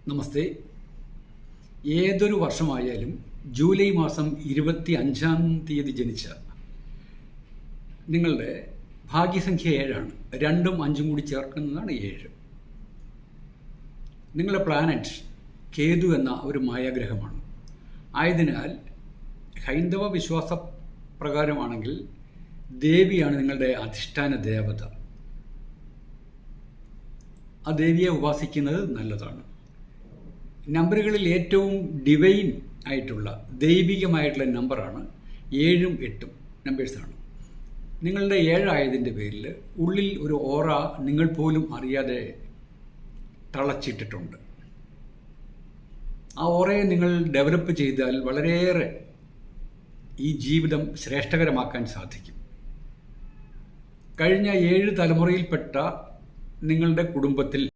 നമസ്തേ. ഏതൊരു വർഷമായാലും ജൂലൈ മാസം 25-ാം തീയതി ജനിച്ച നിങ്ങളുടെ ഭാഗ്യസംഖ്യ 7ആണ്. 2ഉം 5ഉം കൂടി ചേർക്കുന്നതാണ് 7. നിങ്ങളുടെ പ്ലാനറ്റ് കേതു എന്ന ഒരു മായാഗ്രഹമാണ്. ആയതിനാൽ ഹൈന്ദവ വിശ്വാസ പ്രകാരമാണെങ്കിൽ ദേവിയാണ് നിങ്ങളുടെ അധിഷ്ഠാന ദേവത. ആ ദേവിയെ ഉപാസിക്കുന്നത് നല്ലതാണ്. നമ്പറുകളിൽ ഏറ്റവും ഡിവൈൻ ആയിട്ടുള്ള ദൈവികമായിട്ടുള്ള നമ്പറാണ് 7ഉം 8ഉം നമ്പേഴ്സാണ്. നിങ്ങളുടെ 7 ആയതിൻ്റെ പേരിൽ ഉള്ളിൽ ഒരു ഓറ നിങ്ങൾ പോലും അറിയാതെ തളച്ചിട്ടിട്ടുണ്ട്. ആ ഓറയെ നിങ്ങൾ ഡെവലപ്പ് ചെയ്താൽ വളരെയേറെ ഈ ജീവിതം ശ്രേഷ്ഠകരമാക്കാൻ സാധിക്കും. കഴിഞ്ഞ 7 തലമുറയിൽപ്പെട്ട നിങ്ങളുടെ കുടുംബത്തിൽ